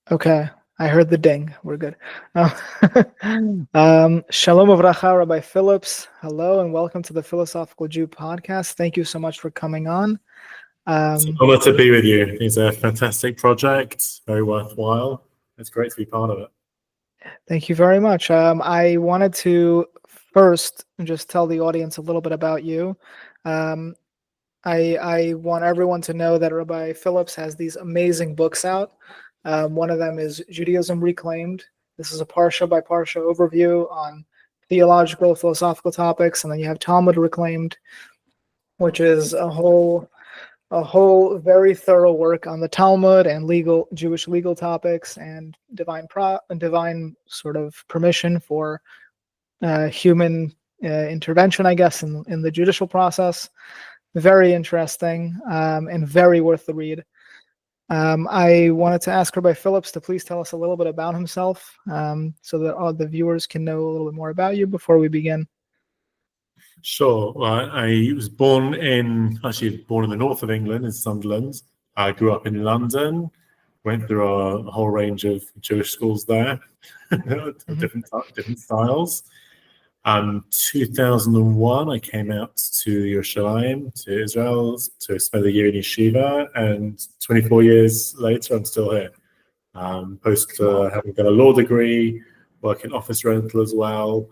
Okay, I heard the ding. We're good. Shalom Avracha, Rabbi Phillips. Hello and welcome to the Philosophical Jew podcast. Thank you so much for coming on. It's an honor to be with you. It's a fantastic project, very worthwhile. It's great to be part of it. Thank you very much. I wanted to first just tell the audience a little bit about you. I want everyone to know that Rabbi Phillips has these amazing books out. One of them is Judaism Reclaimed. This is a parsha by parsha overview on theological, philosophical topics, and then you have Talmud Reclaimed, which is a whole very thorough work on the Talmud and Jewish legal topics and divine sort of permission for human intervention, I guess, in the judicial process. Very interesting and very worth the read. I wanted to ask Rabbi Phillips to please tell us a little bit about himself so that all the viewers can know a little bit more about you before we begin. Sure. Well, I was born in the north of England, in Sunderland. I grew up in London, went through a whole range of Jewish schools there, different styles. 2001, I came out to Yerushalayim, to Israel, to spend a year in yeshiva, and 24 years later, I'm still here. Post having got a law degree, work in office rental as well,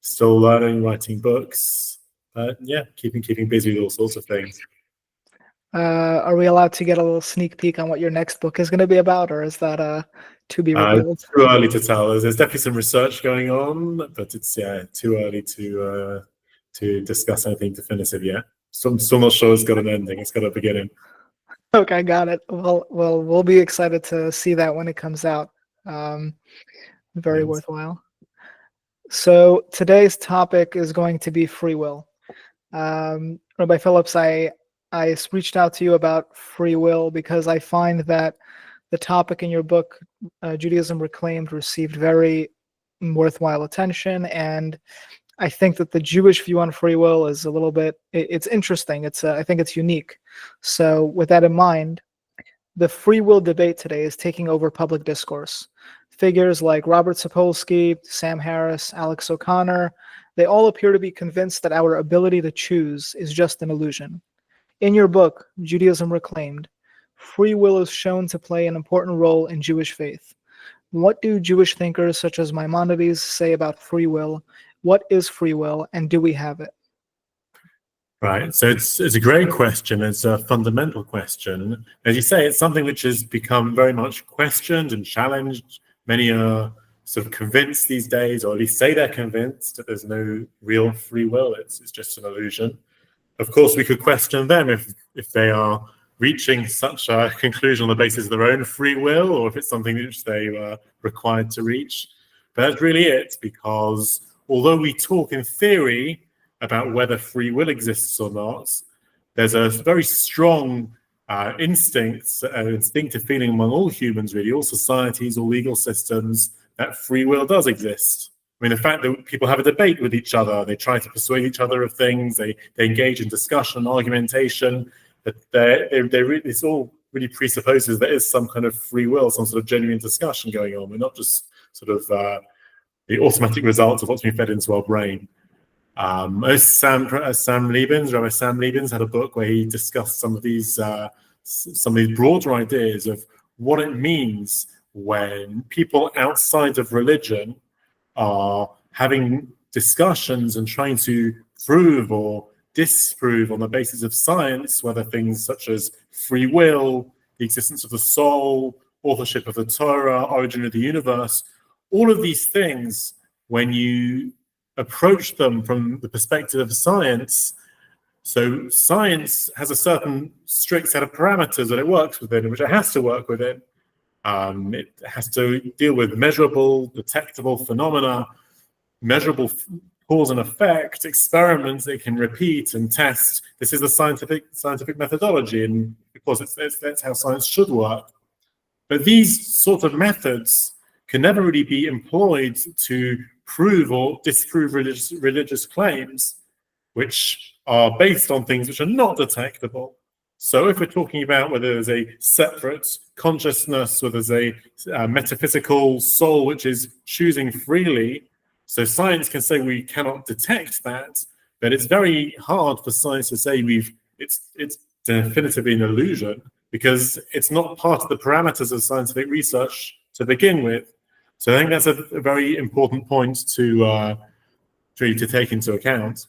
still learning, writing books, keeping busy with all sorts of things. Are we allowed to get a little sneak peek on what your next book is going to be about, or is that to be revealed? Too early to tell. There's definitely some research going on, but it's too early to discuss anything definitive yet. So I'm still not sure it's got an ending. It's got a beginning. Okay, got it. Well, we'll be excited to see that when it comes out. Very worthwhile. So today's topic is going to be free will. Rabbi Phillips, I reached out to you about free will because I find that the topic in your book, Judaism Reclaimed, received very worthwhile attention, and I think that the Jewish view on free will is a little bit, it's interesting. I think it's unique. So with that in mind, the free will debate today is taking over public discourse. Figures like Robert Sapolsky, Sam Harris, Alex O'Connor, they all appear to be convinced that our ability to choose is just an illusion. In your book, Judaism Reclaimed, free will is shown to play an important role in Jewish faith. What do Jewish thinkers such as Maimonides say about free will? What is free will, and do we have it? Right. So it's a great question. It's a fundamental question. As you say, it's something which has become very much questioned and challenged. Many are sort of convinced these days, or at least say they're convinced, that there's no real free will. It's just an illusion. Of course, we could question them if they are reaching such a conclusion on the basis of their own free will, or if it's something which they were required to reach. But that's really it, because although we talk in theory about whether free will exists or not, there's a very strong instinctive feeling among all humans, really, all societies, all legal systems, that free will does exist. I mean, the fact that people have a debate with each other, they try to persuade each other of things, they engage in discussion and argumentation, that this all really presupposes there is some kind of free will, some sort of genuine discussion going on. We're not just sort of the automatic results of what's been fed into our brain. Rabbi Sam Liebens had a book where he discussed some of these broader ideas of what it means when people outside of religion are having discussions and trying to prove or disprove on the basis of science whether things such as free will, the existence of the soul, authorship of the Torah, origin of the universe, all of these things, when you approach them from the perspective of science, so science has a certain strict set of parameters that it works within, which it has to work within. It has to deal with measurable, detectable phenomena, measurable cause and effect, experiments it can repeat and test. This is the scientific methodology, and of course that's how science should work. But these sort of methods can never really be employed to prove or disprove religious claims, which are based on things which are not detectable. So if we're talking about whether there's a separate consciousness, whether there's a metaphysical soul which is choosing freely, so science can say we cannot detect that, but it's very hard for science to say it's definitively an illusion, because it's not part of the parameters of scientific research to begin with. So I think that's a very important point to take into account.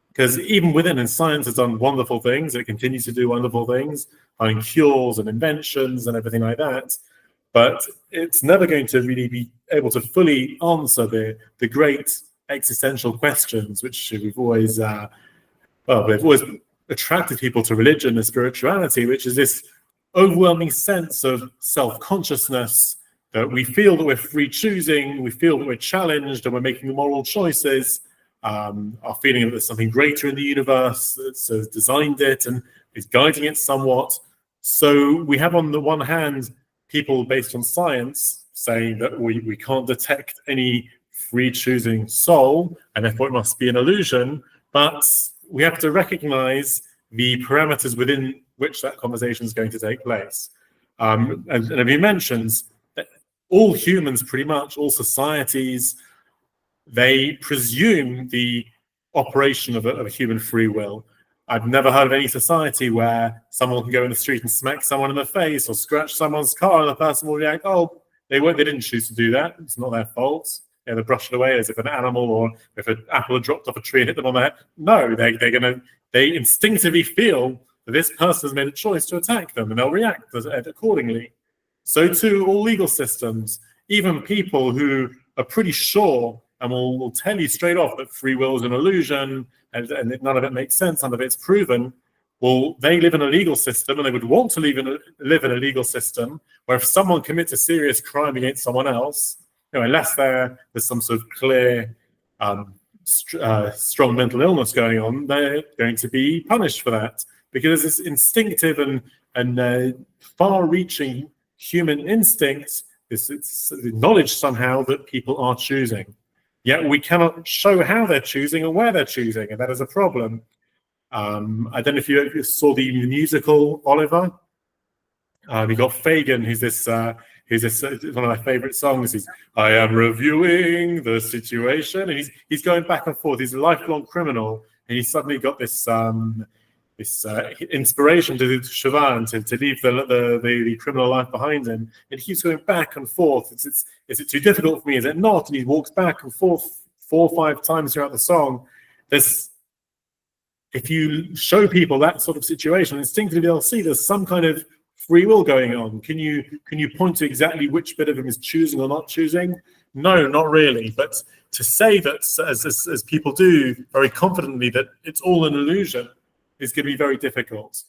Because even within, and science has done wonderful things, it continues to do wonderful things, finding cures and inventions and everything like that. But it's never going to really be able to fully answer the great existential questions, which we've always attracted people to religion and spirituality, which is this overwhelming sense of self-consciousness, that we feel that we're free choosing, we feel that we're challenged and we're making moral choices. Our feeling that there's something greater in the universe that's designed it and is guiding it somewhat. So we have, on the one hand, people based on science saying that we can't detect any free choosing soul, and therefore it must be an illusion. But we have to recognize the parameters within which that conversation is going to take place. And as he mentions, that all humans, pretty much all societies, they presume the operation of a human free will. I've never heard of any society where someone can go in the street and smack someone in the face or scratch someone's car, and the person will react, "Oh, they didn't choose to do that. It's not their fault." They brush it away as if an animal, or if an apple had dropped off a tree and hit them on the head. No, they instinctively feel that this person has made a choice to attack them, and they'll react accordingly. So too, all legal systems, even people who are pretty sure and will tell you straight off that free will is an illusion and none of it makes sense, none of it's proven. Well, they live in a legal system, and they would want to live in a legal system where if someone commits a serious crime against someone else, unless there's some sort of clear, strong mental illness going on, they're going to be punished for that, because this instinctive and far-reaching human instinct, it's knowledge somehow that people are choosing. Yet we cannot show how they're choosing or where they're choosing, and that is a problem. I don't know if you saw the musical Oliver. You got Fagin, who's this one of my favorite songs. I am reviewing the situation, and he's going back and forth. He's a lifelong criminal, and he's suddenly got this inspiration to do tshuva and to leave the criminal life behind him. And he keeps going back and forth. Is it too difficult for me? Is it not? And he walks back and forth 4 or 5 times throughout the song. If you show people that sort of situation, instinctively they'll see there's some kind of free will going on. Can you point to exactly which bit of him is choosing or not choosing? No, not really. But to say that, as people do very confidently, that it's all an illusion is going to be very difficult.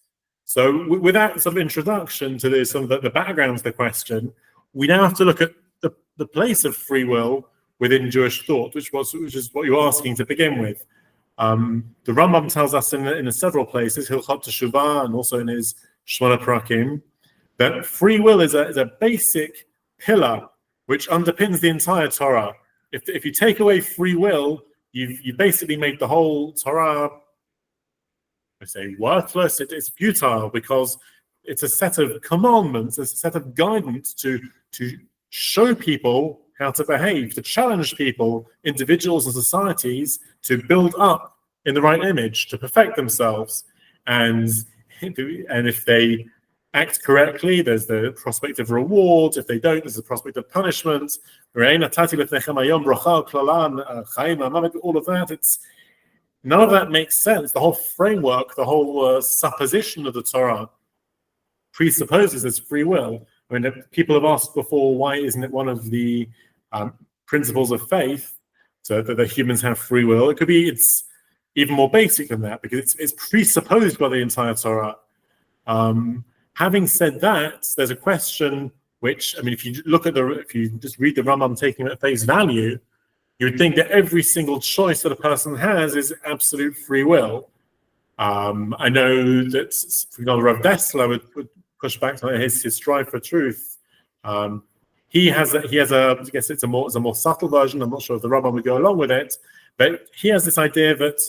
So with that sort of introduction to some of the background to the question, we now have to look at the place of free will within Jewish thought, which is what you're asking to begin with. The Rambam tells us in several places, Hilchot Teshuvah, and also in his Shmona Prakim, that free will is a basic pillar which underpins the entire Torah. If you take away free will, you basically made the whole Torah, I say, worthless. It's futile, because it's a set of commandments, it's a set of guidance to show people how to behave, to challenge people, individuals and societies, to build up in the right image, to perfect themselves. And if they act correctly, there's the prospect of reward. If they don't, there's the prospect of punishment. All of that, none of that makes sense. The whole framework, the whole supposition of the Torah presupposes there's free will. I mean, people have asked before, why isn't it one of the principles of faith so that the humans have free will? It's even more basic than that, because it's presupposed by the entire Torah. Having said that, there's a question which, I mean, if you just read the Rambam taking it at face value, you would think that every single choice that a person has is absolute free will. I know that, for example, Rav Dessler would push back on his strive for truth. He has I guess it's a more subtle version. I'm not sure if the Rambam would go along with it, but he has this idea that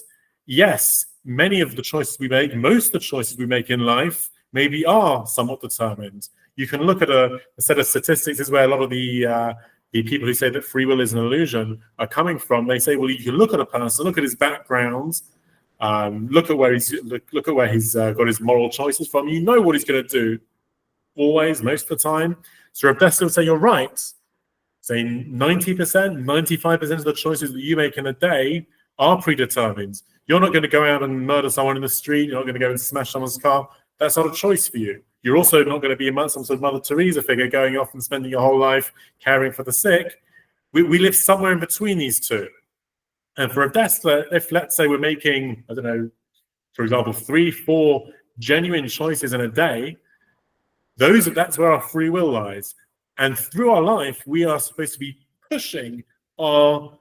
yes, many of the choices we make, most of the choices we make in life, maybe are somewhat determined. You can look at a set of statistics. This is where a lot of the people who say that free will is an illusion are coming from. They say, well, you can look at a person, look at his background, look at where he's got his moral choices from. You know what he's going to do, always, most of the time. So Rabbi Phillips would say you're right. Saying 90%, 95% of the choices that you make in a day are predetermined. You're not going to go out and murder someone in the street. You're not going to go and smash someone's car. That's not a choice for you. You're also not going to be some sort of Mother Teresa figure going off and spending your whole life caring for the sick. We live somewhere in between these two. And for a Dessler, if let's say we're making, I don't know, for example, 3-4 genuine choices in a day, that's where our free will lies. And through our life, we are supposed to be pushing our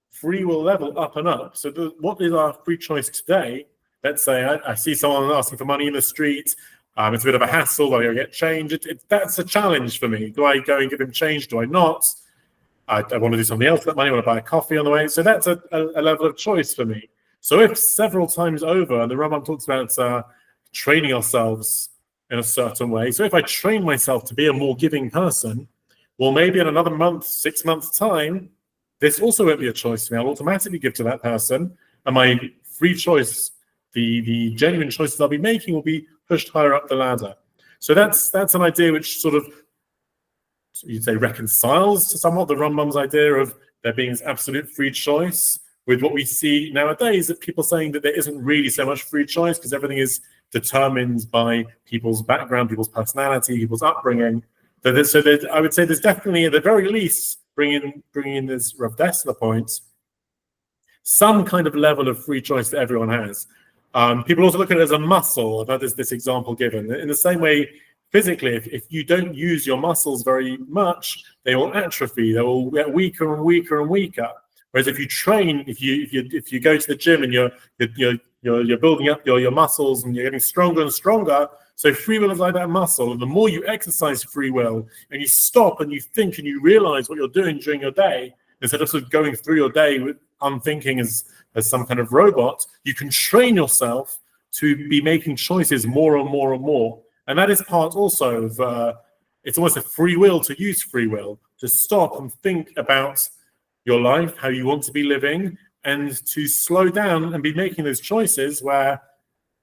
free will level up and up. So what is our free choice today? Let's say I see someone asking for money in the street. It's a bit of a hassle. I get change. That's a challenge for me. Do I go and give him change? Do I not? I want to do something else with that money. I want to buy a coffee on the way. So that's a level of choice for me. So if several times over, and the Rambam talks about training ourselves in a certain way. So if I train myself to be a more giving person, well, maybe in another month, 6 months' time, this also won't be a choice for me. I'll automatically give to that person, and my free choice, the genuine choices I'll be making, will be pushed higher up the ladder. So that's an idea which sort of, you'd say, reconciles to somewhat the Rambam's idea of there being this absolute free choice with what we see nowadays, that people saying that there isn't really so much free choice because everything is determined by people's background, people's personality, people's upbringing. I would say there's definitely, at the very least, bringing in this Rav Dessler point, some kind of level of free choice that everyone has. People also look at it as a muscle. I've had this example given. In the same way, physically, if you don't use your muscles very much, they will atrophy. They will get weaker and weaker and weaker. Whereas if you train, if you go to the gym and you're building up your muscles and you're getting stronger and stronger, so free will is like that muscle. And the more you exercise free will and you stop and you think and you realize what you're doing during your day, instead of sort of going through your day with unthinking as some kind of robot, you can train yourself to be making choices more and more and more. And that is part also of, it's almost a free will to use free will, to stop and think about your life, how you want to be living, and to slow down and be making those choices where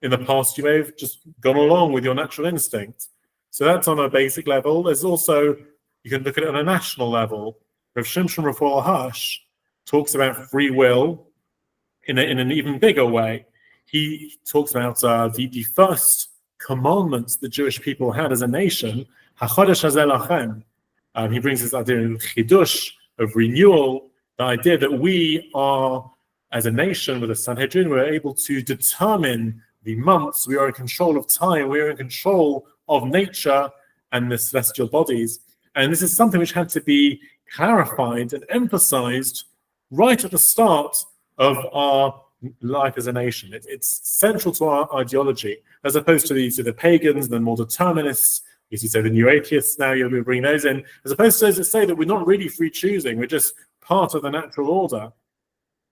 in the past you may have just gone along with your natural instinct. So that's on a basic level. There's also, you can look at it on a national level. Rav Shimshon Raphael Hush talks about free will in an even bigger way. He talks about the first commandments the Jewish people had as a nation, HaChodesh Hazeh Lachem. He brings this idea of chidush, of renewal, the idea that we are, as a nation with a Sanhedrin, we're able to determine the months, we are in control of time, we are in control of nature and the celestial bodies. And this is something which had to be clarified and emphasized right at the start of our life as a nation. It's central to our ideology, as opposed to the pagans, the more determinists. As you say, the new atheists now, you'll be bringing those in, as opposed to those that say that we're not really free choosing, we're just part of the natural order.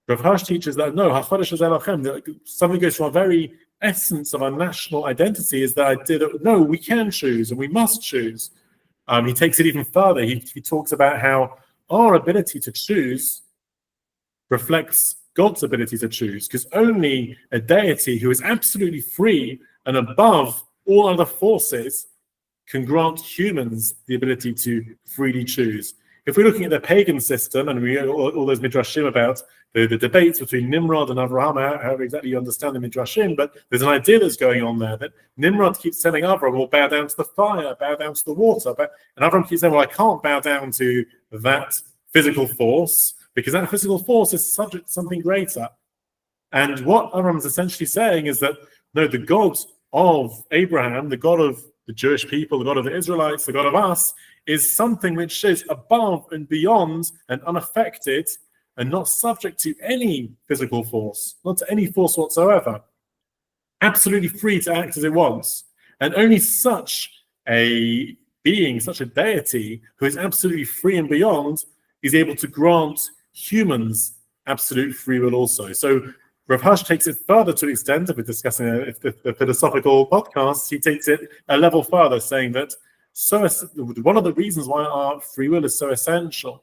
Rav Hirsch teaches that no, HaChodesh Hazeh Lachem, something goes to our very essence of our national identity, is the idea that no, we can choose and we must choose. He takes it even further. He talks about how our ability to choose reflects God's ability to choose, because only a deity who is absolutely free and above all other forces can grant humans the ability to freely choose. If we're looking at the pagan system, and we all those midrashim about the debates between Nimrod and Avraham, however exactly you understand the midrashim, but there's an idea that's going on there that Nimrod keeps telling Avraham, well, bow down to the fire, bow down to the water. And Avraham keeps saying, well, I can't bow down to that physical force, because that physical force is subject to something greater. And what Avraham is essentially saying is that, no, the God of Abraham, the God of the Jewish people, the God of the Israelites, the God of us, is something which is above and beyond and unaffected and not subject to any physical force, not to any force whatsoever. Absolutely free to act as it wants. And only such a being, such a deity, who is absolutely free and beyond, is able to grant humans absolute free will also. So Rav Hirsch takes it further to the extent, if we're discussing the philosophical podcast, he takes it a level further, saying that one of the reasons why our free will is so essential,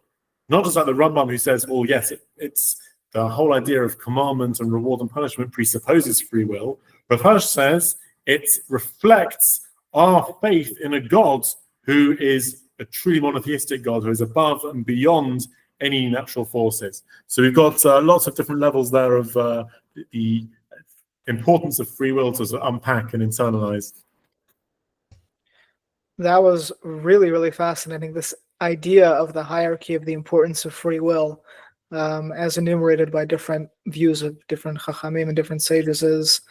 not just like the Rambam who says, well, yes, it's the whole idea of commandment and reward and punishment presupposes free will. Rav Hirsch says it reflects our faith in a God who is a truly monotheistic God, who is above and beyond any natural forces. So we've got lots of different levels there of the importance of free will to sort of unpack and internalize. That was really, really fascinating. This idea of the hierarchy of the importance of free will, as enumerated by different views of different chachamim and different sages, is,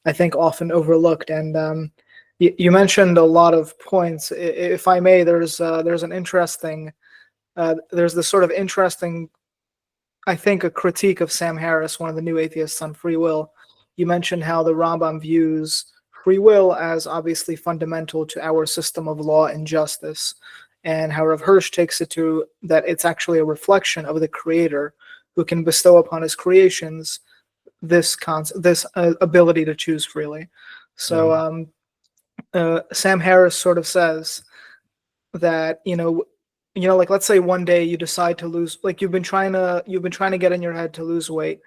I think, often overlooked. And you mentioned a lot of points. If I may, there's an interesting, there's this sort of interesting, I think, a critique of Sam Harris, one of the new atheists, on free will. You mentioned how the Rambam views free will as obviously fundamental to our system of law and justice, and how Rav Hirsch takes it to that it's actually a reflection of the Creator, who can bestow upon his creations this ability to choose freely. So Sam Harris sort of says that like, let's say one day you decide to lose, like you've been trying to get in your head to lose weight,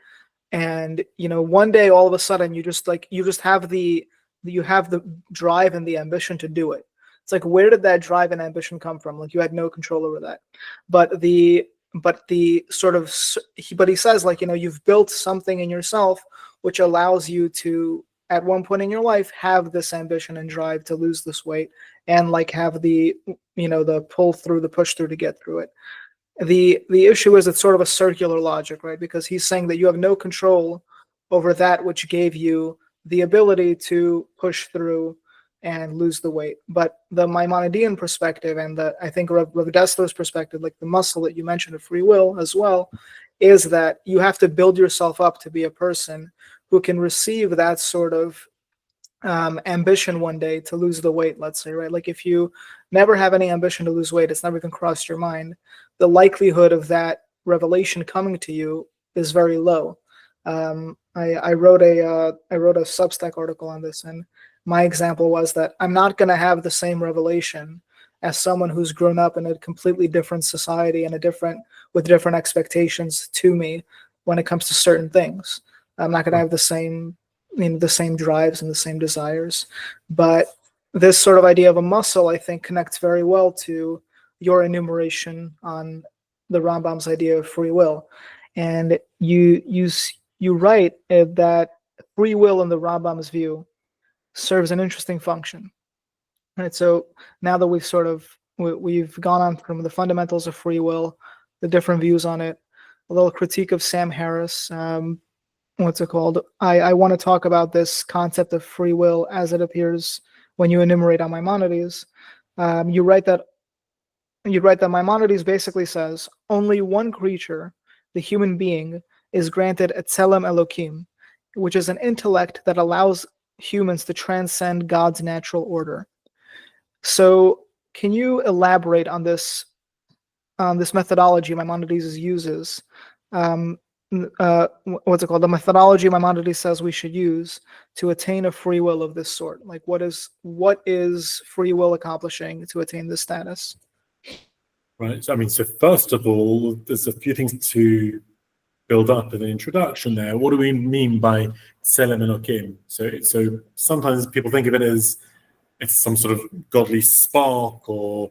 and one day all of a sudden you just have the drive and the ambition to do it. It's like, where did that drive and ambition come from? Like, you had no control over that. But he says, like, you've built something in yourself which allows you to, at one point in your life, have this ambition and drive to lose this weight, and like have the the push through to get through it. The issue is it's sort of a circular logic, right? Because he's saying that you have no control over that which gave you the ability to push through and lose the weight. But the Maimonidean perspective, and I think Rav Dessler's perspective, like the muscle that you mentioned of free will as well, is that you have to build yourself up to be a person who can receive that sort of ambition one day to lose the weight, let's say, right? Like, if you never have any ambition to lose weight, it's never even crossed your mind, the likelihood of that revelation coming to you is very low. I wrote a Substack article on this, and my example was that I'm not going to have the same revelation as someone who's grown up in a completely different society and with different expectations to me when it comes to certain things. I'm not going to have the same drives and the same desires. But this sort of idea of a muscle, I think, connects very well to your enumeration on the Rambam's idea of free will. And you write that free will in the Rambam's view serves an interesting function. Right. So now that we've gone on from the fundamentals of free will, the different views on it, a little critique of Sam Harris. What's it called? I want to talk about this concept of free will as it appears when you enumerate on Maimonides. You write that Maimonides basically says only one creature, the human being, is granted a Tzelem Elokim, which is an intellect that allows humans to transcend God's natural order. So, can you elaborate on this methodology Maimonides uses? What's it called? The methodology Maimonides says we should use to attain a free will of this sort. Like, what is free will accomplishing to attain this status? Right. So first of all, there's a few things to build up in the introduction there. What do we mean by Tzelem Elokim? So sometimes people think of it as it's some sort of godly spark, or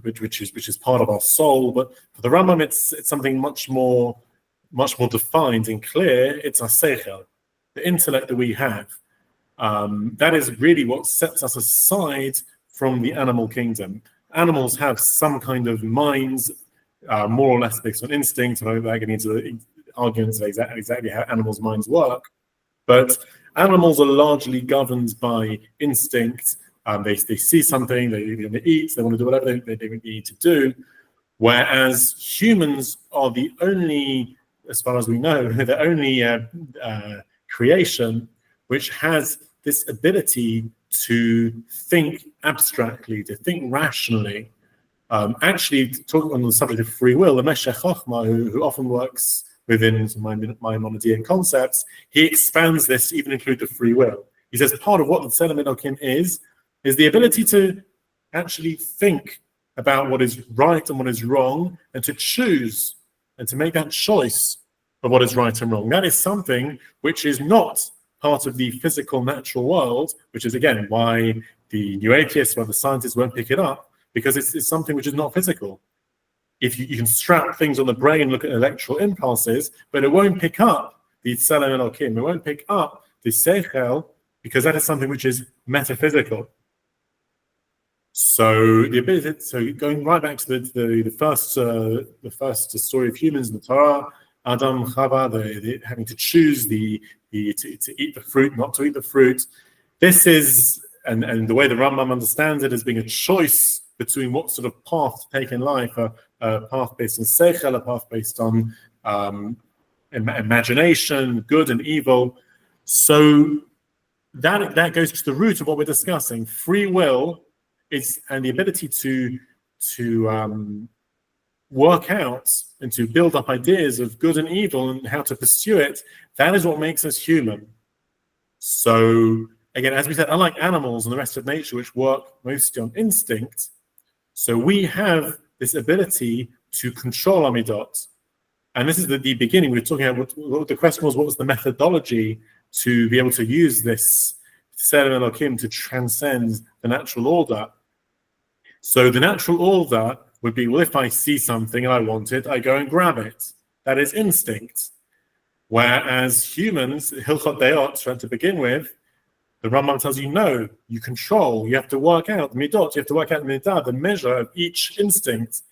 which is part of our soul. But for the Rambam, it's something much more defined and clear. It's our seichel, the intellect that we have. That is really what sets us aside from the animal kingdom. Animals have some kind of minds, more or less based on instinct. I'm not getting into the arguments of exactly how animals' minds work, but animals are largely governed by instinct. They see something, they want to eat, they want to do whatever they need to do, whereas humans are the only, as far as we know, the only creation which has this ability to think abstractly, to think rationally. Actually, talking on the subject of free will, the Meshech Chochmah, who often works within Maimonidean concepts, he expands this to even include the free will. He says part of what the Tzelem Elokim is the ability to actually think about what is right and what is wrong, and to choose and to make that choice of what is right and wrong. That is something which is not part of the physical natural world, which is again why the new atheists, why the scientists won't pick it up, because it's something which is not physical. If you can strap things on the brain, look at electrical impulses, but it won't pick up the Tzelem Elokim, it won't pick up the Seichel, because that is something which is metaphysical. So the ability, so going right back to the first story of humans in the Torah, Adam, Chava, having to choose to eat the fruit, not to eat the fruit. This is, and the way the Rambam understands it, as being a choice between what sort of path to take in life, a path based on seichel, a path based on imagination, good and evil. So that goes to the root of what we're discussing. Free will is, and the ability to work out and to build up ideas of good and evil and how to pursue it. That is what makes us human. So again, as we said, unlike animals and the rest of nature, which work mostly on instinct, so we have this ability to control our midot. And this is the beginning. We were talking about what the question was, what was the methodology to be able to use this Tzelem Elokim to transcend the natural order. So the natural order would be, well, if I see something and I want it, I go and grab it. That is instinct. Whereas humans, Hilchot Deot, to begin with, the Rambam tells you, no, you control, you have to work out the midot, you have to work out the midah, the measure of each instinct,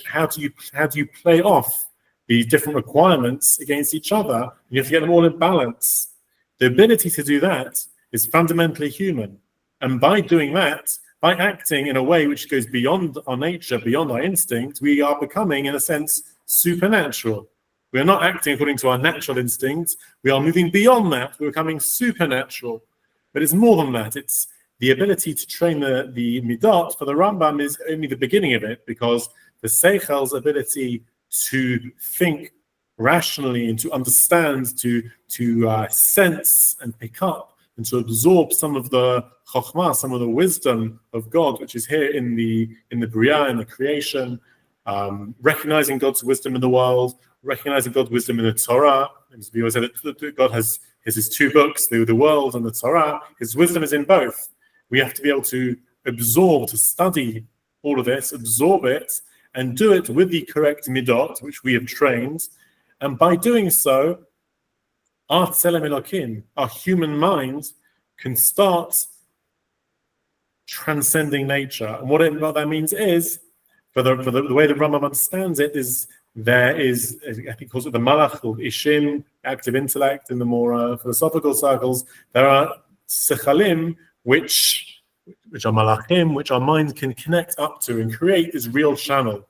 how do you play off the different requirements against each other, you have to get them all in balance. The ability to do that is fundamentally human. And by doing that, by acting in a way which goes beyond our nature, beyond our instinct, we are becoming, in a sense, supernatural. We are not acting according to our natural instincts. We are moving beyond that. We're becoming supernatural. But it's more than that. It's the ability to train the midot for the Rambam is only the beginning of it, because the Seichel's ability to think rationally and to understand, to sense and pick up and to absorb some of the chokhmah, some of the wisdom of God, which is here in the Bria, in the creation, recognizing God's wisdom in the world, recognizing God's wisdom in the Torah. As we always say, that God has his two books, the world and the Torah. His wisdom is in both. We have to be able to absorb, to study all of this, absorb it, and do it with the correct midot, which we have trained. And by doing so, our Tzelem Elokim, our human mind, can start transcending nature. And what that means is, for the way the Rambam understands it, is there is, I think he calls it the malach, or ishim, active intellect in the more philosophical circles. There are sechalim, which are malachim, which our mind can connect up to and create this real channel.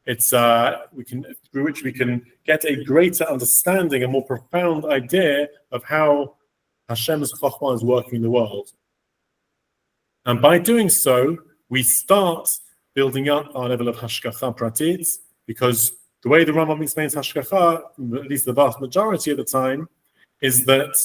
It's through which we can get a greater understanding, a more profound idea of how Hashem's chokhmah is working in the world. And by doing so, we start building up our level of hashgacha pratit, because the way the Rambam explains hashgacha, at least the vast majority of the time, is that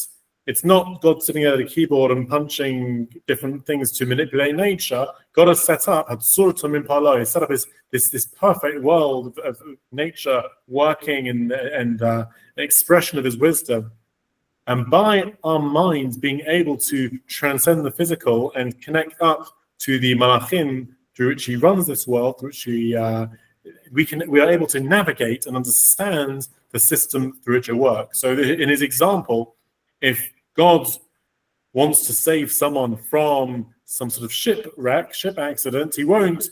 it's not God sitting at a keyboard and punching different things to manipulate nature. God has set up, set up this perfect world of nature working and an expression of his wisdom. And by our minds being able to transcend the physical and connect up to the malachim through which he runs this world, through which we are able to navigate and understand the system through which it works. So in his example, if God wants to save someone from some sort of ship accident, he won't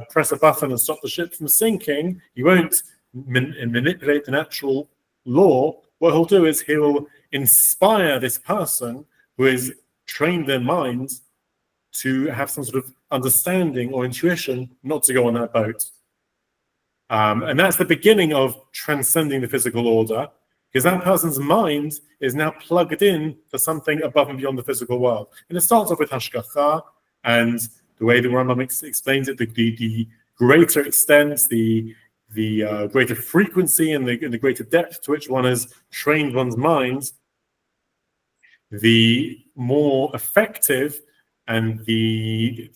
press a button and stop the ship from sinking. He won't manipulate the natural law. What he'll do is he'll inspire this person who has trained their mind to have some sort of understanding or intuition not to go on that boat. And that's the beginning of transcending the physical order, because that person's mind is now plugged in to something above and beyond the physical world. And it starts off with hashgacha, and the way the Rambam explains it, the greater extent, the the greater frequency and the greater depth to which one has trained one's mind, the more effective and the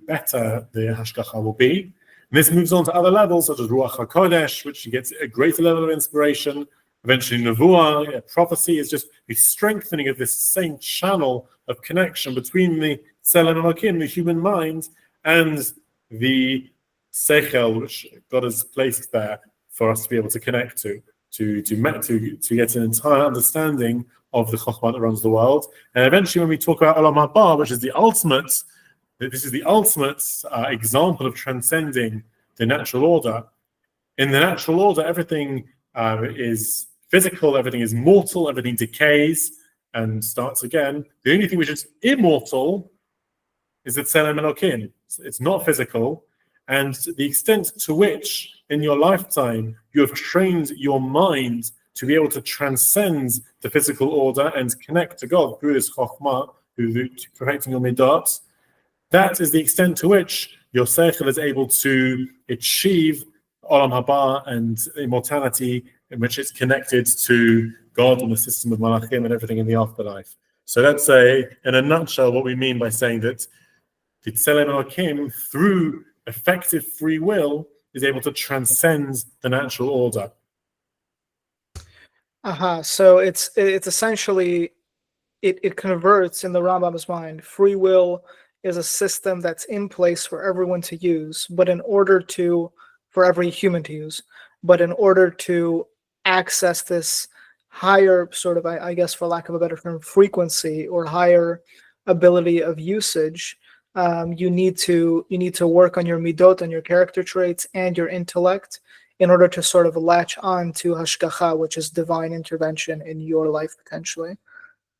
better the hashgacha will be. And this moves on to other levels, such as Ruach HaKodesh, which gets a greater level of inspiration. Eventually, Nevuah, prophecy, is just the strengthening of this same channel of connection between the Tzelem Elokim, the human mind, and the Seichel, which God has placed there for us to be able to connect to get an entire understanding of the Chokhmah that runs the world. And eventually, when we talk about Olam Haba, which is the ultimate, this is the ultimate example of transcending the natural order. In the natural order, everything is physical, everything is mortal, everything decays and starts again. The only thing which is immortal is the Tzelem Elokim. It's not physical. And the extent to which in your lifetime you have trained your mind to be able to transcend the physical order and connect to God through this chokhmah, through perfecting your midot, that is the extent to which your seichel is able to achieve olam haba and immortality, in which it's connected to God and the system of malachim and everything in the afterlife. So that's in a nutshell what we mean by saying that the Tzelem Elokim, through effective free will, is able to transcend the natural order. So it's essentially it converts in the Rambam's mind. Free will is a system that's in place for everyone to use, but for every human to use, but in order to access this higher sort of, I guess, for lack of a better term, frequency or higher ability of usage, you need to work on your midot, on your character traits, and your intellect in order to sort of latch on to hashgacha, which is divine intervention in your life potentially.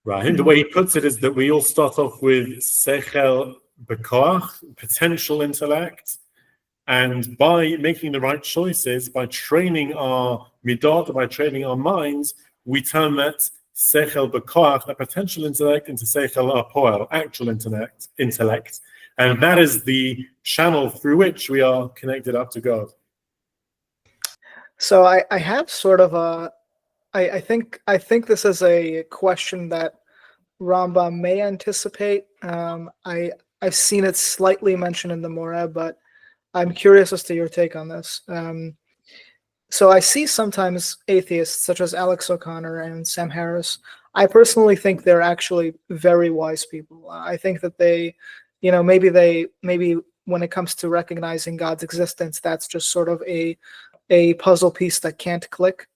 Right. I think the way he puts it is that we all start off with sechel b'koach, potential intellect, and by making the right choices, by training our midot, by training our minds, we turn that sechel b'koach, that potential intellect, into sechel apoel, actual intellect, and that is the channel through which we are connected up to God. So I have sort of I think this is a question that Rambam may anticipate. I've seen it slightly mentioned in the Moreh, but I'm curious as to your take on this. So I see sometimes atheists such as Alex O'Connor and Sam Harris. I personally think they're actually very wise people. I think that they, maybe when it comes to recognizing God's existence, that's just sort of a puzzle piece that can't click.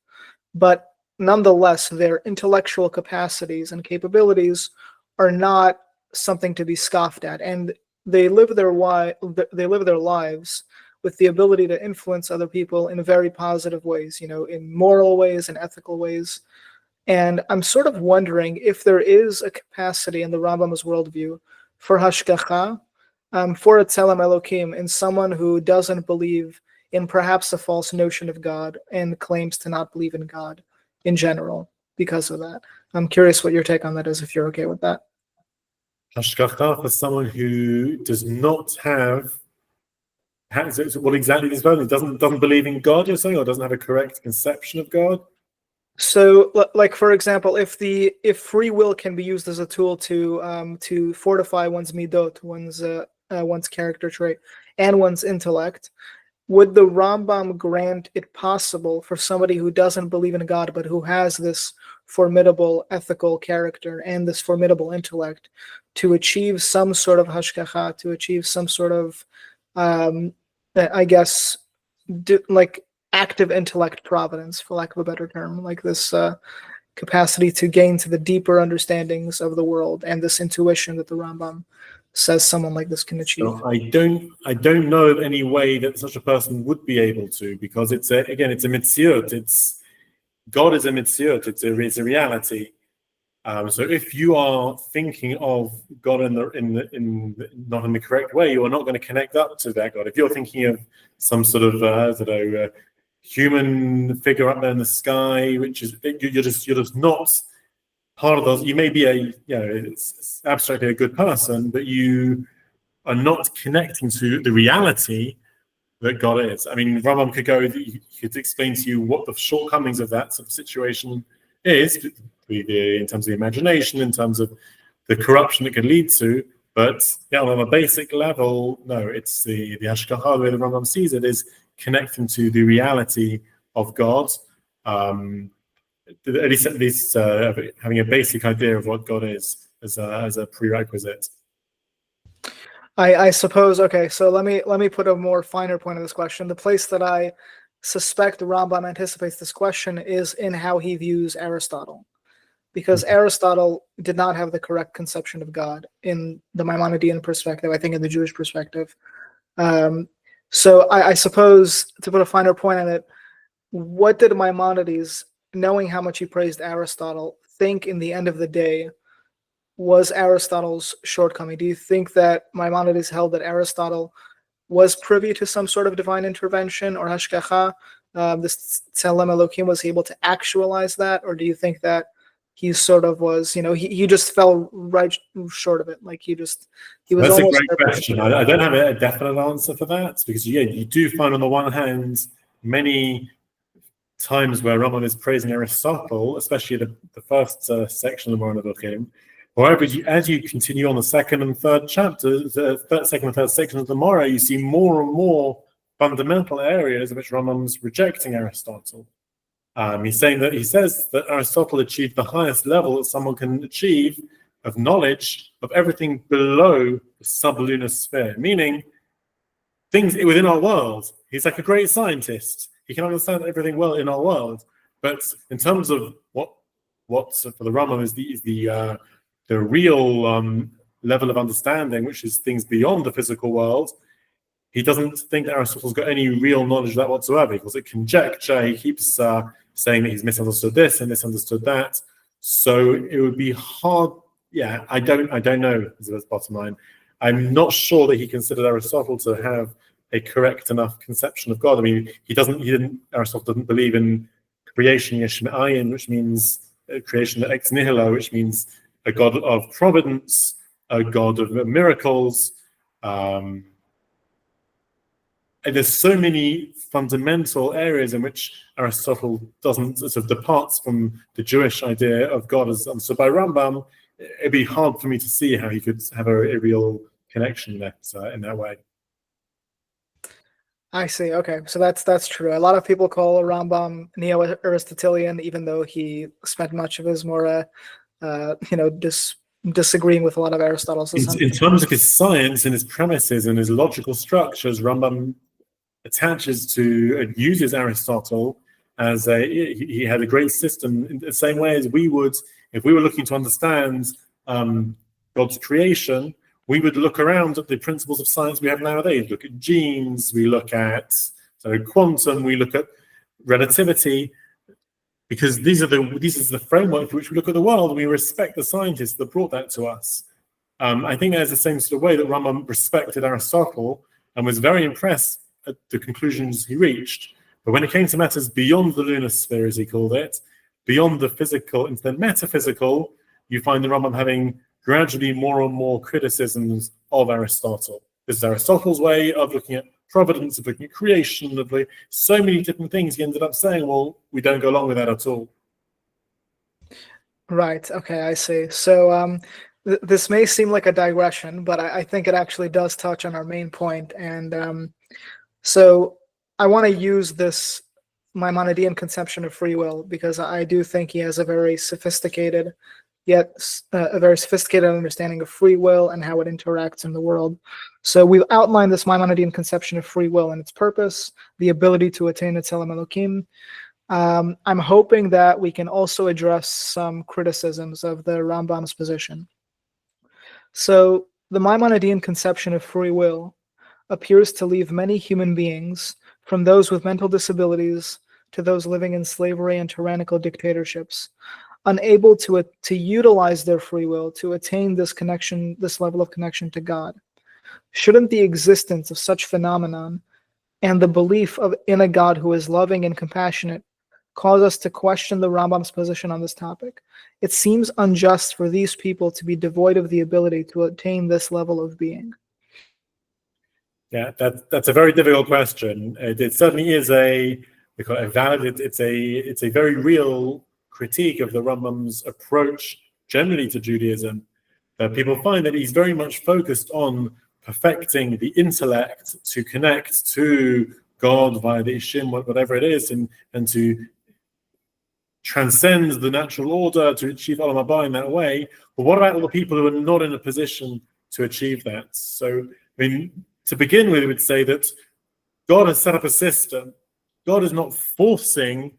But nonetheless, their intellectual capacities and capabilities are not something to be scoffed at, and they live their lives with the ability to influence other people in very positive ways, in moral ways and ethical ways. And I'm sort of wondering if there is a capacity in the Rambam's worldview for hashgacha, for a Tzelem Elokim, in someone who doesn't believe in perhaps a false notion of God and claims to not believe in God in general because of that. I'm curious what your take on that is, if you're okay with that. Hashgacha for someone who does not what exactly this person doesn't believe in God, you're saying, or doesn't have a correct conception of God? So, like for example, if free will can be used as a tool to fortify one's midot, one's character trait, and one's intellect, would the Rambam grant it possible for somebody who doesn't believe in God but who has this formidable ethical character and this formidable intellect to achieve some sort of hashgacha, to achieve some sort of, I guess, like active intellect providence, for lack of a better term, like this capacity to gain to the deeper understandings of the world and this intuition that the Rambam says someone like this can achieve? So I don't know of any way that such a person would be able to, because it's a mitziut. God is a mitziut. It's a reality. So if you are thinking of God not in the correct way, you are not going to connect up to that God. If you're thinking of some sort of human figure up there in the sky, which is you're just not part of those. You may be it's abstractly a good person, but you are not connecting to the reality that God is. I mean, Rambam could go, he could explain to you what the shortcomings of that sort of situation is, in terms of the imagination, in terms of the corruption it can lead to. But yeah, on a basic level, no, it's the hashgacha, the way the Rambam sees it, is connecting to the reality of God, at least having a basic idea of what God is as a prerequisite. I suppose, okay, so let me put a more finer point of this question. The place that I suspect the Rambam anticipates this question is in how he views Aristotle, because Aristotle did not have the correct conception of God in the Maimonidean perspective, I think in the Jewish perspective. So I suppose, to put a finer point on it, what did Maimonides, knowing how much he praised Aristotle, think in the end of the day was Aristotle's shortcoming? Do you think that Maimonides held that Aristotle was privy to some sort of divine intervention or hashgacha? This Tzelem Elokim was able to actualize that, or do you think that he sort of was, he just fell right short of it? Like he was. That's almost a great question. I don't have a definite answer for that, because you do find on the one hand many times where Rambam is praising Aristotle, especially the first section of the Maimonides Elokim. However, as you continue on the second and third chapters, second and third sections of the Morah, you see more and more fundamental areas in which Rambam's rejecting Aristotle. He says that Aristotle achieved the highest level that someone can achieve of knowledge of everything below the sublunar sphere, meaning things within our world. He's like a great scientist. He can understand everything well in our world, but in terms of what for the Rambam is the real level of understanding, which is things beyond the physical world, he doesn't think that Aristotle's got any real knowledge of that whatsoever. He calls it conjecture. He keeps saying that he's misunderstood this and misunderstood that. So it would be hard. Yeah, I don't know is the bottom line. I'm not sure that he considered Aristotle to have a correct enough conception of God. I mean, Aristotle didn't believe in creation yesh me'ayin, which means creation ex nihilo, which means a God of providence, a God of miracles. And there's so many fundamental areas in which Aristotle doesn't sort of departs from the Jewish idea of God as understood by Rambam. It'd be hard for me to see how he could have a real connection there in that way. I see. Okay, so that's true. A lot of people call Rambam neo-Aristotelian, even though he spent much of his more disagreeing with a lot of Aristotle's assumptions. In terms of his science and his premises and his logical structures, Rambam attaches to and uses Aristotle as he had a great system in the same way as we would if we were looking to understand God's creation. We would look around at the principles of science we have nowadays. Look at genes, we look at quantum, we look at relativity, because this is the framework for which we look at the world. We respect the scientists that brought that to us. I think there's the same sort of way that Rambam respected Aristotle and was very impressed at the conclusions he reached. But when it came to matters beyond the lunar sphere, as he called it, beyond the physical into the metaphysical, you find the Rambam having gradually more and more criticisms of Aristotle. This is Aristotle's way of looking at providence, of looking at creation, of so many different things. He ended up saying, well, we don't go along with that at all. Right. Okay, I see. So this may seem like a digression, but I think it actually does touch on our main point. And so I want to use this Maimonidean conception of free will because I do think he has a very sophisticated understanding of free will and how it interacts in the world. So we've outlined this Maimonidean conception of free will and its purpose, the ability to attain the Tzelem Elokim. I'm hoping that we can also address some criticisms of the Rambam's position. So the Maimonidean conception of free will appears to leave many human beings, from those with mental disabilities to those living in slavery and tyrannical dictatorships, unable to utilize their free will to attain this level of connection to God. Shouldn't the existence of such phenomenon and the belief in a God who is loving and compassionate cause us to question the Rambam's position on this topic? It seems unjust for these people to be devoid of the ability to attain this level of being. Yeah, that's a very difficult question. It certainly is a valid. It's a very real critique of the Rambam's approach generally to Judaism. People find that he's very much focused on perfecting the intellect to connect to God via the Ishim, whatever it is, and to transcend the natural order to achieve Olam Haba in that way. But what about all the people who are not in a position to achieve that? So, I mean, to begin with, we would say that God has set up a system. God is not forcing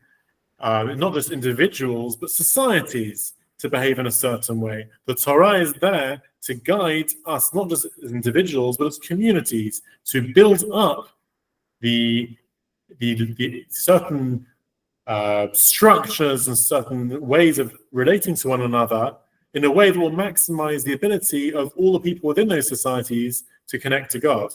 not just individuals, but societies to behave in a certain way. The Torah is there to guide us, not just as individuals, but as communities, to build up the certain structures and certain ways of relating to one another in a way that will maximize the ability of all the people within those societies to connect to God.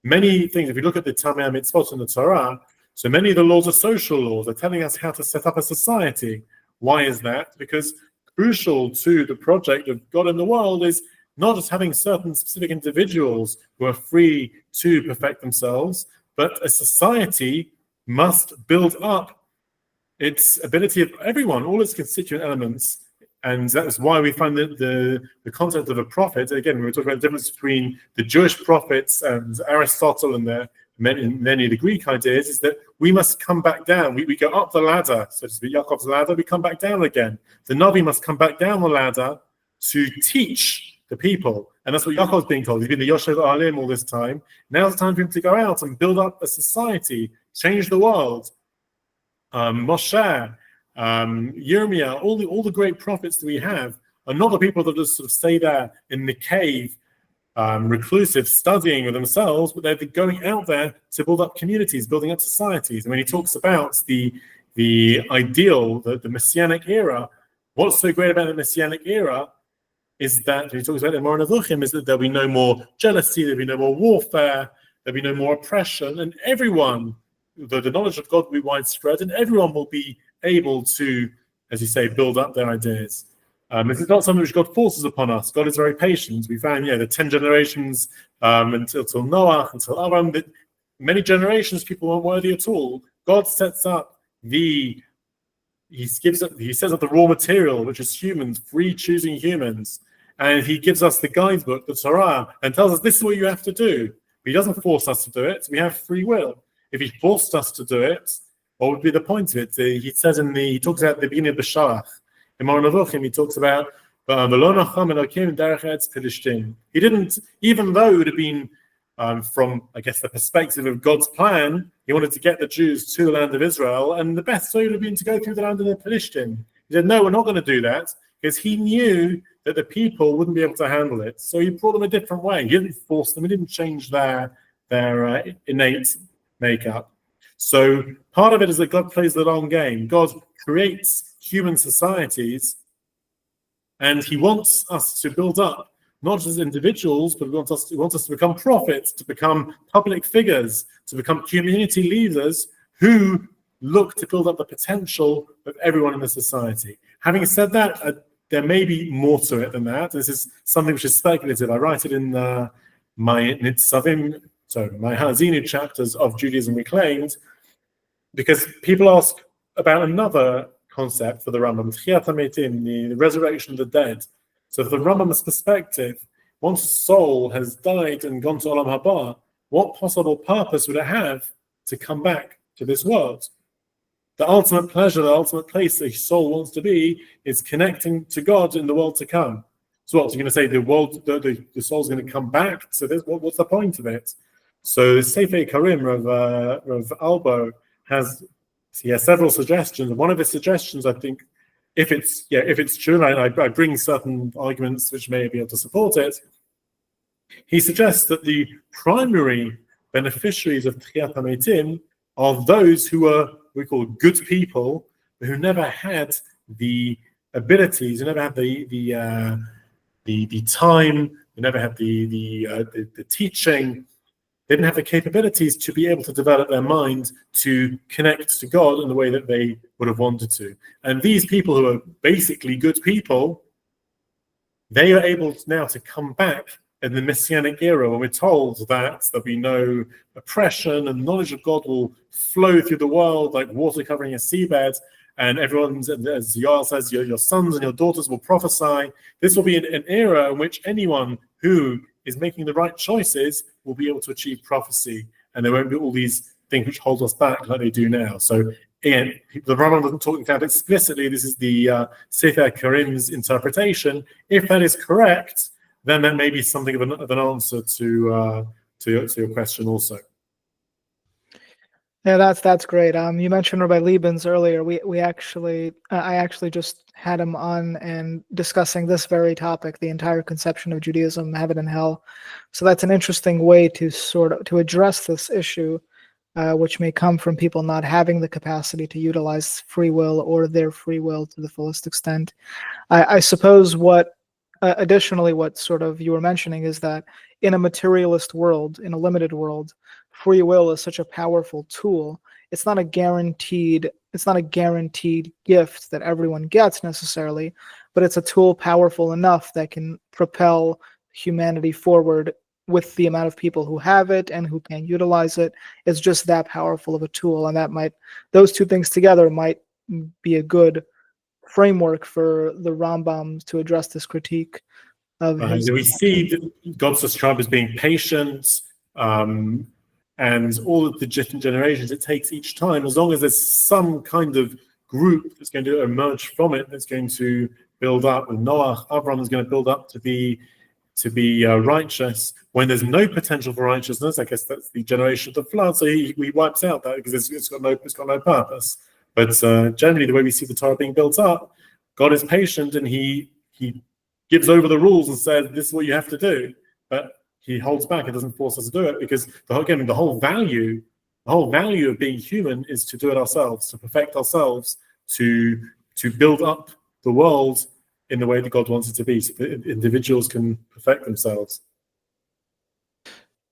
Many things, if you look at the Tamei Mitzvot in the Torah, so many of the laws are social laws. They're telling us how to set up a society. Why is that? Because crucial to the project of God in the world is not just having certain specific individuals who are free to perfect themselves, but a society must build up its ability of everyone, all its constituent elements. And that's why we find that the concept of a prophet, again, we were talking about the difference between the Jewish prophets and Aristotle and many of the Greek ideas, is that we must come back down. We go up the ladder, so to speak, Yaakov's ladder, we come back down again. The Navi must come back down the ladder to teach the people. And that's what Yaakov's being told. He's been the Yoshev Alim all this time. Now's the time for him to go out and build up a society, change the world. Moshe, Yirmiyah, all the great prophets that we have are not the people that just sort of stay there in the cave, reclusive, studying with themselves, but they're going out there to build up communities, building up societies. And when he talks about the ideal, the Messianic era, what's so great about the Messianic era is that, when he talks about Maimonidean, is that there'll be no more jealousy, there'll be no more warfare, there'll be no more oppression, and everyone, the knowledge of God will be widespread, and everyone will be able to, as you say, build up their ideas. This is not something which God forces upon us. God is very patient. We found, the 10 generations until Noah, until Abraham, that many generations people weren't worthy at all. God sets up he sets up the raw material, which is humans, free choosing humans, and he gives us the guidebook, the Torah, and tells us this is what you have to do. But he doesn't force us to do it. We have free will. If he forced us to do it, what would be the point of it? He says he talks about the beginning of the Shalach. In Maimonidean, he talks about he didn't, even though it would have been from, I guess, the perspective of God's plan, he wanted to get the Jews to the land of Israel, and the best way would have been to go through the land of the Philistine. He said, no, we're not going to do that, because he knew that the people wouldn't be able to handle it. So he brought them a different way. He didn't force them. He didn't change their innate makeup. So part of it is that God plays the long game. God creates human societies, and he wants us to build up, not just as individuals, but he wants us to become prophets, to become public figures, to become community leaders who look to build up the potential of everyone in the society. Having said that, there may be more to it than that. This is something which is speculative. I write it in my Hazinu chapters of Judaism Reclaimed, because people ask about another concept for the Rambam, the resurrection of the dead. So from the Rambam's perspective, once a soul has died and gone to Olam Haba, what possible purpose would it have to come back to this world? The ultimate pleasure, the ultimate place the soul wants to be is connecting to God in the world to come. So what, you're going to say the soul's going to come back to this? What's the point of it? So Sefer Karim of Albo has several suggestions. One of his suggestions, I think, if it's true, and I bring certain arguments which may be able to support it, he suggests that the primary beneficiaries of Tchiyat HaMeitim are those who are, we call good people, but who never had the abilities, who never had the time, who never had the teaching. They didn't have the capabilities to be able to develop their mind to connect to God in the way that they would have wanted to. And these people who are basically good people, they are able now to come back in the Messianic era, when we're told that there'll be no oppression and knowledge of God will flow through the world like water covering a seabed, and everyone's, as Yoel says, your sons and your daughters will prophesy. This will be an era in which anyone who is making the right choices will be able to achieve prophecy, and there won't be all these things which hold us back like they do now. So again, the Rambam doesn't talk about it explicitly. This is the Sefer Karim's interpretation. If that is correct, then that may be something of an answer to your question also. Yeah, that's great. You mentioned Rabbi Liebens earlier. I actually just had him on and discussing this very topic, the entire conception of Judaism, heaven and hell. So that's an interesting way to address this issue, which may come from people not having the capacity to utilize free will or their free will to the fullest extent. I suppose additionally, what sort of you were mentioning is that in a materialist world, in a limited world, free will is such a powerful tool. It's not a guaranteed gift that everyone gets necessarily, but it's a tool powerful enough that can propel humanity forward with the amount of people who have it and who can utilize it. It's just that powerful of a tool, and those two things together might be a good framework for the Rambam to address this critique of his. We see that God's described as being patient, and all of the different generations it takes each time, as long as there's some kind of group that's going to emerge from it, that's going to build up. And Noah, Abraham is going to build up to be righteous. When there's no potential for righteousness, I guess that's the generation of the flood. So he wipes out that because it's got no purpose. But generally, the way we see the Torah being built up, God is patient and he gives over the rules and says, this is what you have to do. But he holds back and doesn't force us to do it, because the whole value of being human is to do it ourselves, to perfect ourselves, to build up the world in the way that God wants it to be, so that individuals can perfect themselves.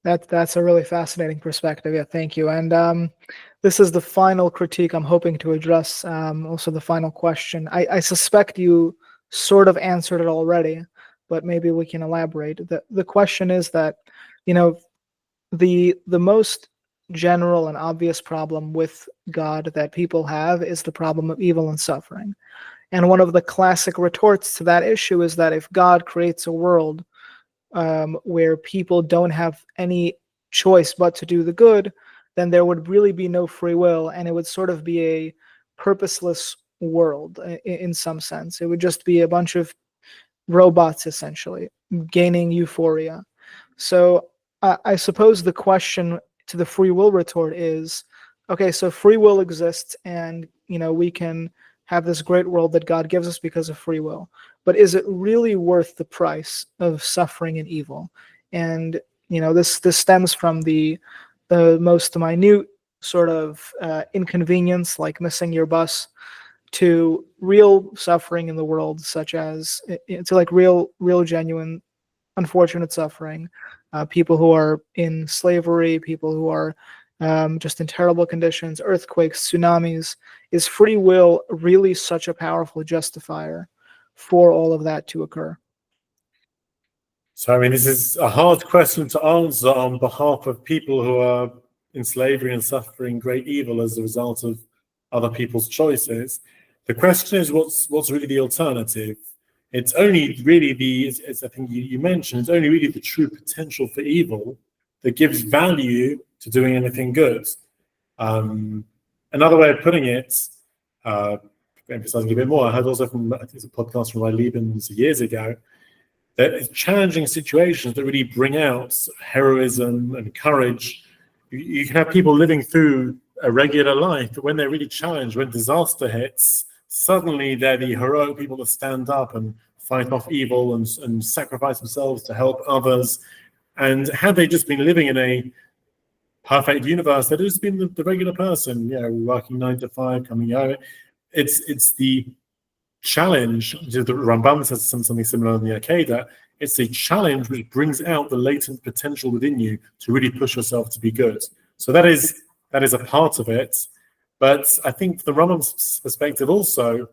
That's a really fascinating perspective. Yeah, thank you. And this is the final critique I'm hoping to address. Also, the final question. I suspect you sort of answered it already, but maybe we can elaborate. The question is that, the most general and obvious problem with God that people have is the problem of evil and suffering. And one of the classic retorts to that issue is that if God creates a world where people don't have any choice but to do the good, then there would really be no free will, and it would sort of be a purposeless world in some sense. It would just be a bunch of robots essentially gaining euphoria. So I suppose the question to the free will retort is, okay, so free will exists, and we can have this great world that God gives us because of free will, but is it really worth the price of suffering and evil? And this stems from the most minute sort of inconvenience, like missing your bus, to real suffering in the world, such as to like real genuine unfortunate suffering, people who are in slavery, people who are just in terrible conditions, earthquakes, tsunamis. Is free will really such a powerful justifier for all of that to occur? So, this is a hard question to answer on behalf of people who are in slavery and suffering great evil as a result of other people's choices. The question is, what's really the alternative? It's only really as I think you mentioned, it's only really the true potential for evil that gives value to doing anything good. Another way of putting it, emphasizing a bit more, I heard also from, I think it's a podcast from Rabbi Liebens years ago, that it's challenging situations that really bring out heroism and courage. You can have people living through a regular life, but when they're really challenged, when disaster hits, suddenly they're the heroic people that stand up and fight off evil and sacrifice themselves to help others. And had they just been living in a perfect universe, they'd just been the regular person, working 9 to 5, coming out. It's the challenge. The Rambam says something similar in the Akedah. It's a challenge which brings out the latent potential within you to really push yourself to be good. So that is a part of it. But I think the Rambam's perspective also,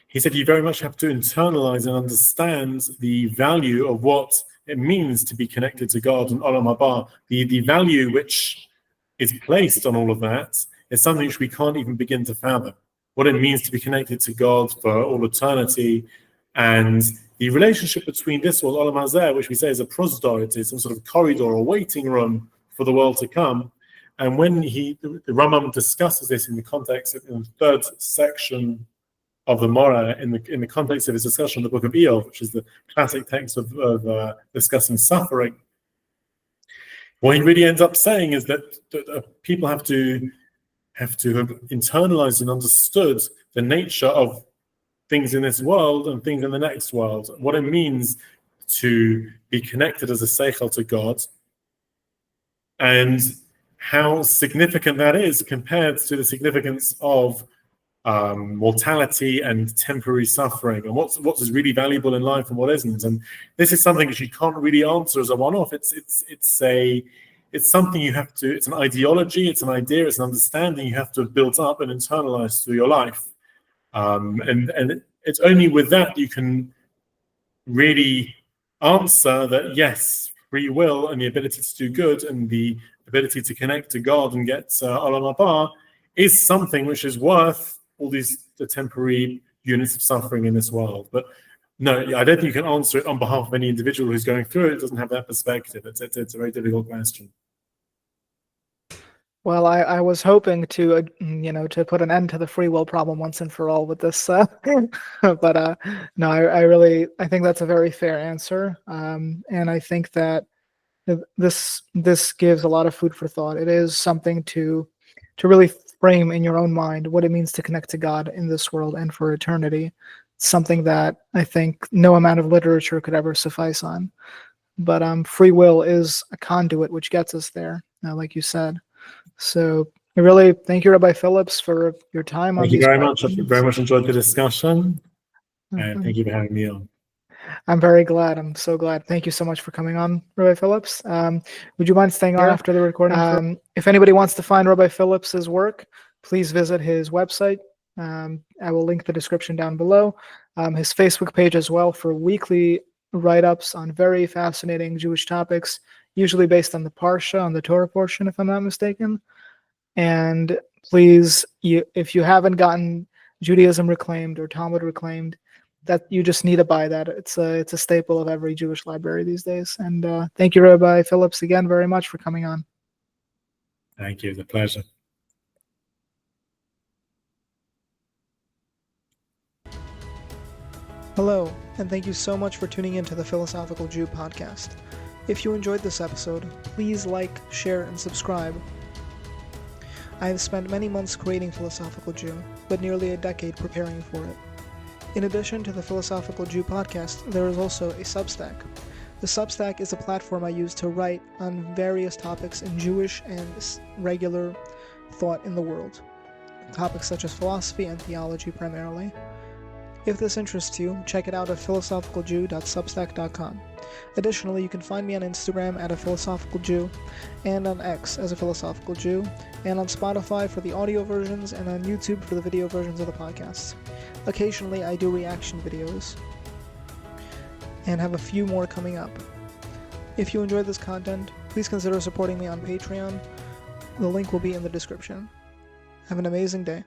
he said you very much have to internalize and understand the value of what it means to be connected to God and Olam Haba, the value which is placed on all of that is something which we can't even begin to fathom. What it means to be connected to God for all eternity, and the relationship between this world, Olam Hazeh, which we say is a prosdor, it is some sort of corridor or waiting room for the world to come. And when the Rambam discusses this in the context, in the third section of the Morah, in the context of his discussion of the book of Eov, which is the classic text of discussing suffering, what he really ends up saying is that people have to have internalized and understood the nature of things in this world and things in the next world, what it means to be connected as a seichel to God, and how significant that is compared to the significance of mortality and temporary suffering, and what is really valuable in life and what isn't. And this is something that you can't really answer as a one-off. It's something you have to. It's an ideology. It's an idea. It's an understanding you have to have built up and internalized through your life. And it's only with that you can really answer that yes, free will and the ability to do good and the ability to connect to God and get Olam Haba is something which is worth all the temporary units of suffering in this world. But no, I don't think you can answer it on behalf of any individual who's going through it. It doesn't have that perspective. It's a very difficult question. Well, I was hoping to to put an end to the free will problem once and for all with this, but no, I think that's a very fair answer, and I think that this gives a lot of food for thought. It is something to really frame in your own mind what it means to connect to God in this world and for eternity. It's something that I think no amount of literature could ever suffice on. But free will is a conduit which gets us there, like you said. So I really thank you, Rabbi Phillips, for your time on Thank you these very questions. much. I very much enjoyed the discussion, and thank you for having me on. I'm very glad. I'm so glad. Thank you so much for coming on, Rabbi Phillips. Would you mind staying on after the recording? If anybody wants to find Rabbi Phillips's work, please visit his website. I will link the description down below. His Facebook page as well for weekly write-ups on very fascinating Jewish topics, usually based on the Parsha, on the Torah portion, if I'm not mistaken. And please, if you haven't gotten Judaism Reclaimed or Talmud Reclaimed, that you just need to buy that. It's a staple of every Jewish library these days. And thank you, Rabbi Phillips, again very much for coming on. Thank you. It's a pleasure. Hello, and thank you so much for tuning in to the Philosophical Jew podcast. If you enjoyed this episode, please like, share, and subscribe. I have spent many months creating Philosophical Jew, but nearly a decade preparing for it. In addition to the Philosophical Jew podcast, there is also a Substack. The Substack is a platform I use to write on various topics in Jewish and regular thought in the world, topics such as philosophy and theology primarily. If this interests you, check it out at philosophical.jew.substack.com. Additionally, you can find me on Instagram at a philosophical Jew, and on X as a philosophical Jew, and on Spotify for the audio versions, and on YouTube for the video versions of the podcasts. Occasionally, I do reaction videos, and have a few more coming up. If you enjoyed this content, please consider supporting me on Patreon. The link will be in the description. Have an amazing day.